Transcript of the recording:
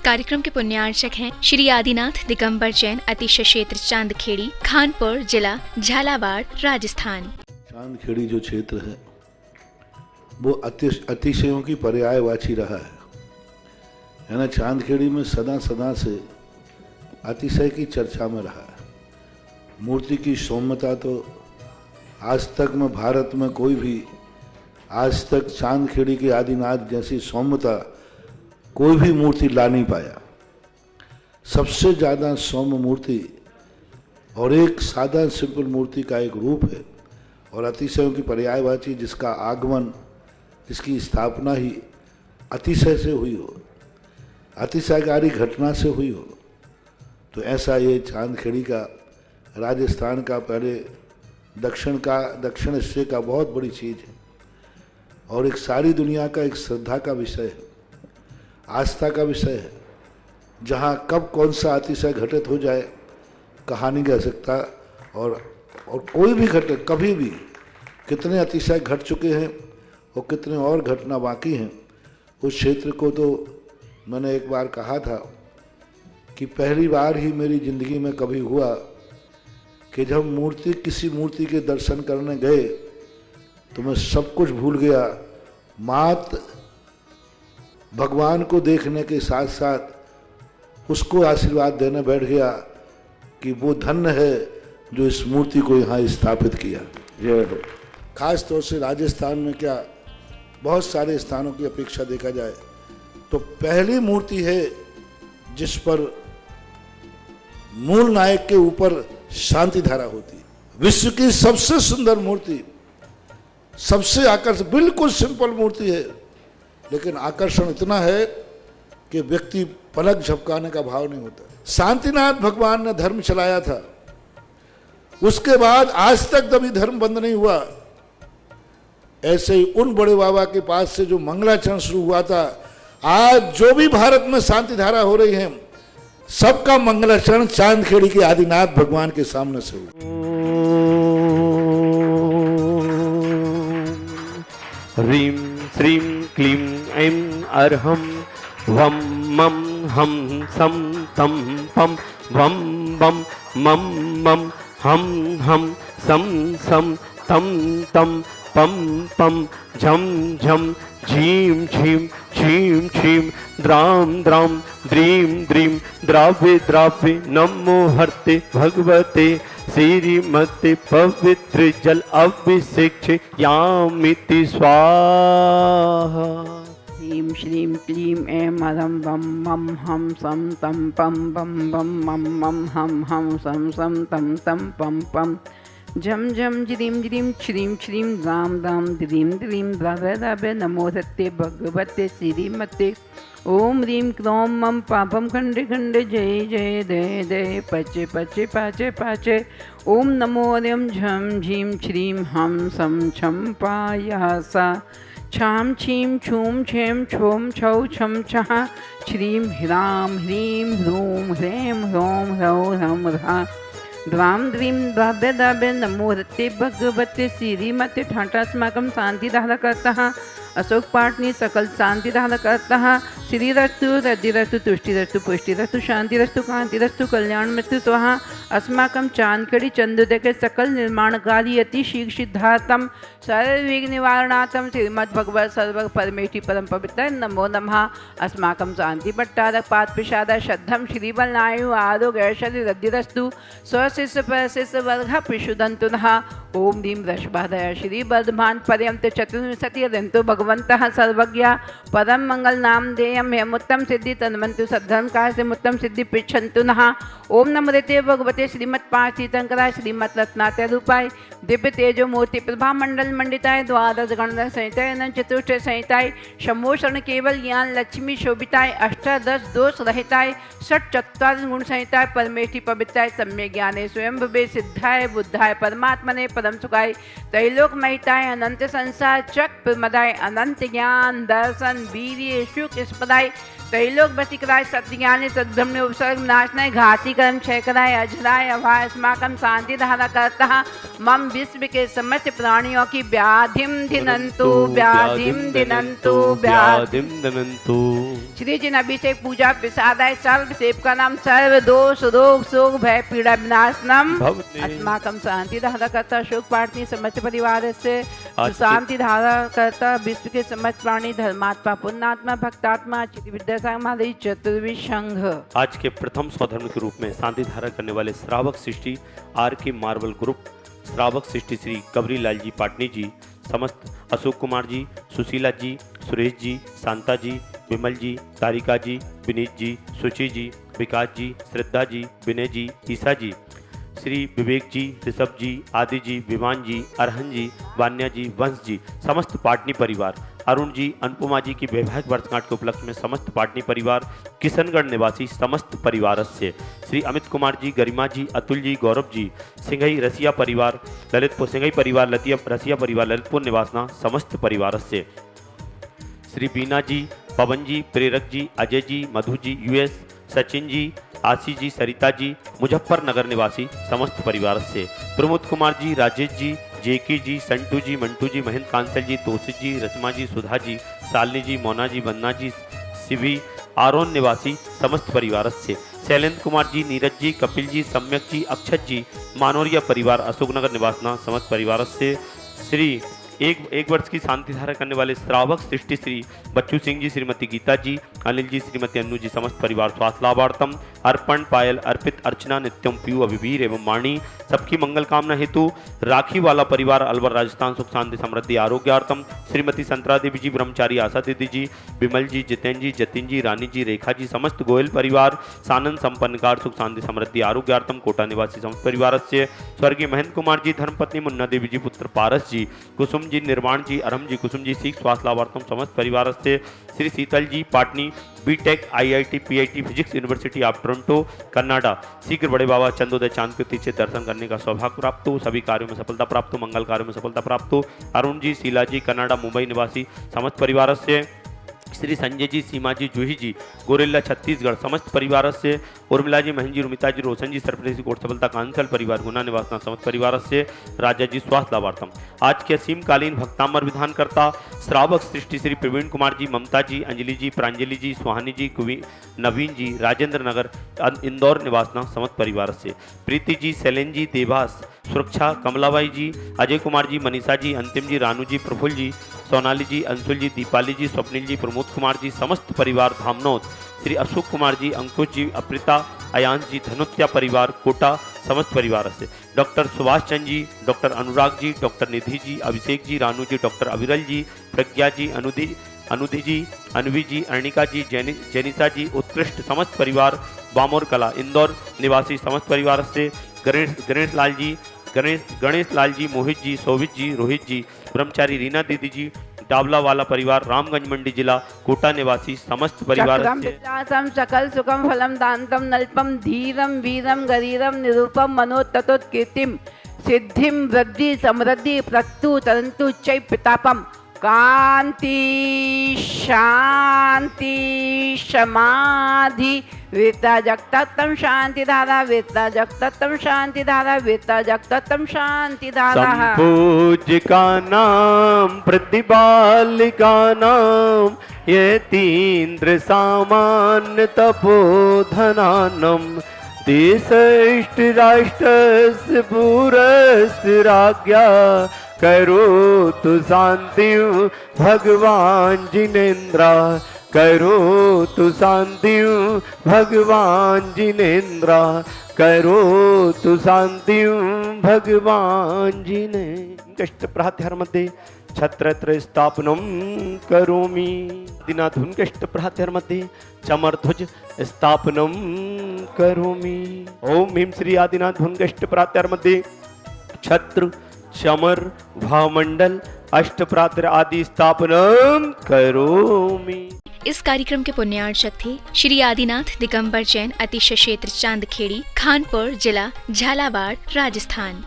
कार्यक्रम के पुण्यार्चक हैं श्री आदिनाथ दिगंबर जैन अतिशय क्षेत्र चांदखेड़ी, खानपुर जिला, झालावाड़, राजस्थान। चांदखेड़ी जो क्षेत्र है वो अतिशयों की पर्यायवाची रहा है ना। चांदखेड़ी में सदा सदा से अतिशय की चर्चा में रहा है। मूर्ति की सौम्यता तो आज तक में भारत में कोई भी आज तक चांदखेड़ी के आदिनाथ जैसी सौम्यता कोई भी मूर्ति ला नहीं पाया। सबसे ज़्यादा सौम्य मूर्ति और एक सादा सिंपल मूर्ति का एक रूप है और अतिशयों की पर्यायवाची जिसका आगमन, जिसकी स्थापना ही अतिशय से हुई हो, अतिशयकारी घटना से हुई हो, तो ऐसा ये चांदखेड़ी का राजस्थान का पहले दक्षिण हिस्से का बहुत बड़ी चीज़ है और एक सारी दुनिया का एक श्रद्धा का विषय है, आस्था का विषय है। जहाँ कब कौन सा अतिशय घटित हो जाए कहा नहीं जा सकता और कोई भी घटे कभी भी कितने अतिशय घट चुके हैं और कितने और घटना बाकी हैं। उस क्षेत्र को तो मैंने एक बार कहा था कि पहली बार ही मेरी ज़िंदगी में कभी हुआ कि जब किसी मूर्ति के दर्शन करने गए तो मैं सब कुछ भूल गया। मात भगवान को देखने के साथ साथ उसको आशीर्वाद देने बैठ गया कि वो धन्य है जो इस मूर्ति को यहाँ स्थापित किया। खास तौर से राजस्थान में क्या बहुत सारे स्थानों की अपेक्षा देखा जाए तो पहली मूर्ति है जिस पर मूल नायक के ऊपर शांति धारा होती है। विश्व की सबसे सुंदर मूर्ति, सबसे आकर्षक, बिल्कुल सिंपल मूर्ति है लेकिन आकर्षण इतना है कि व्यक्ति पलक झपकाने का भाव नहीं होता। शांतिनाथ भगवान ने धर्म चलाया था, उसके बाद आज तक कभी धर्म बंद नहीं हुआ। ऐसे ही उन बड़े बाबा के पास से जो मंगलाचरण शुरू हुआ था, आज जो भी भारत में शांति धारा हो रही है सबका मंगलाचरण चांदखेड़ी के आदिनाथ भगवान के सामने से हुआ। ह्रीं श्रीं क्लीं ऐं अर्हं वं मं हं सं तं पं वं वं मं मं हं हं सं सं तं तं पं पं झं झं झीं झीं छीं छीं द्रां द्रां द्रीं द्रीं द्राव्ये द्राव्ये नमो हर्ते भगवते श्रीमते पवित्र जल अभिषेक्ष यामिति स्वाहा। ह्रीं श्रीं क्लीं ऐं अरं वं मं हं सं तं पं वं वं मं मं हं हं सं सं तं तं पं पं झं झं झ्रीं झ्रीं श्रीं श्रीं द्रां द्रां द्रीं द्रीं द्राव्ये द्राव्ये नमो हर्ते भगवते श्रीमते ओम ह्रीं क्रों मं पापं खंडे खंडे जय जय दय दय पचे पचे पाचे पाचे ओम नमो ह्रीं झं झीं श्रीं हं सं छं पायासा छां छीं छूं छें छौं छौ छं छः श्रीं ह्रां ह्रीं ह्रूं ह्रैं ह्रौं ह्रौं ह्रं ह्रां द्वां द्रीं द्राव्ये द्राव्ये नमो हर्ते भगवते श्रीमते ठाटास्माकं शान्तिधारकर्ता अशोक पाटनी सकल शांतिधारकर्ता श्रीरस्तु रद्धिरस्तु तुष्टिरस्तु पुष्टिरस्तु शांतिरस्तु कांतिरस्तु कल्याणमस्तु स्वाहा। अस्माकं चांदखेड़ी चंदोदय के सकल निर्माणकारी अति शीघ्र सिद्धार्थम सर्वविघ्न निवारणार्थम श्रीमद्भगवत सर्व परमेष्टि परम पवित्र नमो नमः। अस्माकं शांति भट्टारक पाद प्रसाद श्रद्धम श्रीबलनायु आरोग्य ऐश्वर्य रद्धिरस्तु स्वशिष्य परशिष्य वर्ग प्रशुदन्तु नः। ओम ह्रीं वृषभादय श्री वर्धमान पर्यंत चतुर्विंशति रंतु भगवन्तः सर्वज्ञ परम मंगल नाम देयम हेमुत्तम सिद्धि तन्वन्तु सद्धर्म कार्य से मुत्तम सिद्धि पृच्छन्तु नः। ओम नमो देते भगवते श्रीमत् पार्थ तीर्थंकराय श्रीमत् रत्नात्य रूपाय दिव्य तेजो मूर्ति प्रभा मंडल मंडिताय द्वादश गणधर संहिताय चतुष्ट संहिताय शंभो शरण केवल ज्ञान लक्ष्मी शोभिताय अष्टादश दोष रहिताय षट चत्वार गुण संहिताय परमेष्टि पवित्राय सम्य ज्ञाने स्वयं भवे सिद्धाय बुद्धाय परमात्मने परम सुखाय त्रैलोक महिताय अनंत संसार चक प्रमदाय अनंत ज्ञान दर्शन वीर्य सुख स्पदाय त्रैलोक बसी कराय सत्यज्ञानी सद्ब्रह्मण्य उपसर्ग नाशनाय घाती कर्म क्षय कराय अजराय अभाय अस्माकं शांति धारा करता मम विश्व के समस्त प्राणियों की व्याधिम दिनंतु व्याधिम दिनंतु व्याधिम दिनंतु। श्री जिन अभिषेक पूजा प्रसादाय सर्व सेवका नाम सर्व दोष रोग शोक भय पीड़ा विनाशनम अस्माकं शांति धारा करता शोक पाठनी समस्त परिवार से शांति धारा करता विश्व के समस्त प्राणी धर्मात्मा पुण्यात्मा भक्तात्मा चित्त चतुर्विश संघ। आज के प्रथम स्वधर्म के रूप में शांति धारा करने वाले श्रावक सृष्टि आर के मार्बल ग्रुप, श्रावक सृष्टि श्री कबरी लाल जी पाटनी जी, समस्त अशोक कुमार जी, सुशीला जी, सुरेश जी, शांता जी, विमल जी, तारिका जी, विनीत जी, सुची जी, विकास जी, श्रद्धा जी, विनय जी, ईसा जी, श्री विवेक जी, ऋषभ जी, आदि जी, विमान जी, अरहन जी, वान्या जी, वंश जी, समस्त पाटनी परिवार, अरुण जी, अनुपमा जी की वैवाहिक वर्षगांठ के उपलक्ष्य में समस्त पाटनी परिवार, किशनगढ़ निवासी समस्त परिवार से श्री अमित कुमार जी, गरिमा जी, अतुल जी, गौरव जी, सिंघई रसिया परिवार ललितपुर, सिंघई परिवार रसिया परिवार ललितपुर निवासना समस्त परिवार से श्री बीना जी, पवन जी, प्रेरक जी, अजय जी, मधु जी, यूएस, सचिन जी, आशीष जी, सरिता जी, मुजफ्फरनगर निवासी समस्त परिवार से प्रमोद कुमार जी, राजेश जी, जेकी जी, संटू जी, मंटू जी, महेंद्र कांसल जी, तोसित जी, रश्मा जी, सुधा जी, शालिनी जी, मोना जी, वंदना जी, शिवी, आरोन निवासी समस्त परिवार से शैलेंद्र कुमार जी, नीरज जी, कपिल जी, सम्यक जी, अक्षत जी, मानोरिया परिवार अशोकनगर निवासना समस्त परिवार से श्री एक वर्ष की शांति धारा करने वाले श्रावक सृष्टि श्री बच्चू सिंह जी, श्रीमती गीता जी, अनिल जी, श्रीमती अन्नू जी, समस्त परिवार स्वास्थ्य लाभार्थम अर्पण पायल अर्पित अर्चना नित्यम पीयू अभिवीर एवं वाणी सबकी मंगल कामना हेतु राखी वाला परिवार अलवर राजस्थान सुख शांति समृद्धि आरोग्यार्थम श्रीमती संतरा देवी जी, ब्रह्मचारी आशा दीदी जी, विमल जी, जितेन जी, जतिन जी, रानी जी, रेखा जी, समस्त गोयल परिवार सानंद संपन्नकार सुख शांति समृद्धि आरोग्यार्थम कोटा निवासी समस्त परिवार से स्वर्गीय महेंद्र कुमार जी, धर्मपत्नी मुन्ना देवी जी, पुत्र पारस जी, कुसुम जी, निर्माण जी, अरम जी, कुसुम जी, सीख स्वास्थ्य लाभार्थम समस्त परिवार से Shri Sheetal ji, Patni BTech IIT PIT physics university of Toronto Canada, शीघ्र बड़े बाबा चंदोदय चांद के तीर्थ दर्शन करने का सौभाग्य प्राप्त हो, सभी कार्यों में सफलता प्राप्त हो, मंगल कार्यों में सफलता प्राप्त हो। अरुण जी, शीला जी, कनाडा मुंबई निवासी समस्त परिवार से श्री संजय जी, सीमा जी, जूही जी, गोरेला छत्तीसगढ़ समस्त परिवार से उर्मिला जी, महेंद्र जी, रुमिता जी, रोशन जी, सरप्रेस कोट सफलता कांसल परिवार गुना निवासना समस्त परिवार से राजा जी स्वास्थ्य लाभार्थम। आज के असीमकालीन भक्तामर विधानकर्ता श्रावक सृष्टि श्री प्रवीण कुमार जी, ममता जी, अंजलि जी, प्रांजलि जी, सुहानी जी, नवीन जी, राजेंद्र नगर इंदौर निवासना समस्त परिवार से प्रीति जी, शैलेन जी, देवास सुरक्षा, कमलाबाई जी, अजय कुमार जी, मनीषा जी, अंतिम जी, रानू जी, प्रफुल्ल जी, सोनाली जी, अंशुल जी, दीपाली जी, स्वप्निल जी, प्रमोद कुमार जी, समस्त परिवार धामनौत श्री अशोक कुमार जी, अंकुश जी, अप्रिता, अयांश जी, धनुत्या परिवार कोटा समस्त परिवार से doctor Subhash Chandra ji, doctor Anurag ji, doctor Nidhi ji, Abhishek ji, Ranu जी, डॉक्टर अविरल जी, प्रज्ञा जी, अनुधि जी, अनवी जी, अर्णिका जी, जेनिसा जी, उत्कृष्ट समस्त परिवार बामोर कला इंदौर निवासी समस्त परिवार से गणेश लाल जी, मोहित जी, शोभित जी, रोहित जी, ब्रह्मचारी रीना दीदी जी, डावला वाला परिवार रामगंज मंडी जिला कोटा निवासी समस्त परिवार से सकल सुखम फलम दानतम नल्पम धीरम वीरम गरीरम निरूपम मनोततोत्कीर्तिम सिद्धिम वृद्धि समृद्धि प्रतु तरंतु चै प्रतापम कांति शांति समाधि वेता जगतम शांति धारा वेता जगतम शांति धारा वेता जगतम शांति धारा संपूज्य का नाम प्रतिपाल का नाम यतीन्द्र सामान्य तपोधनानम देश इष्ट राष्ट्र पुरस्थ राज्ञा करो तु शांति भगवान जिनेन्द्रा करो तु शांति भगवान जिनेन्द्रा करो तु शांति भगवान जिने कष्ट प्रात्यार मध्ये छत्रत्र स्थापनम करोमि दिनाधुन कष्ट प्रात्यार मध्ये चमरध्वज स्थापनम करोमि ओम ह्रीं श्री आदिनाथ भुंगष्ट प्रात्यार मध्ये छत्र चमर भावमंडल अष्टप्रात्र आदि स्थापनम करोमि। इस कार्यक्रम के पुण्यार्चक थे श्री आदिनाथ दिगंबर जैन, अतिशय क्षेत्र चांदखेड़ी, खानपुर जिला, झालावाड़, राजस्थान।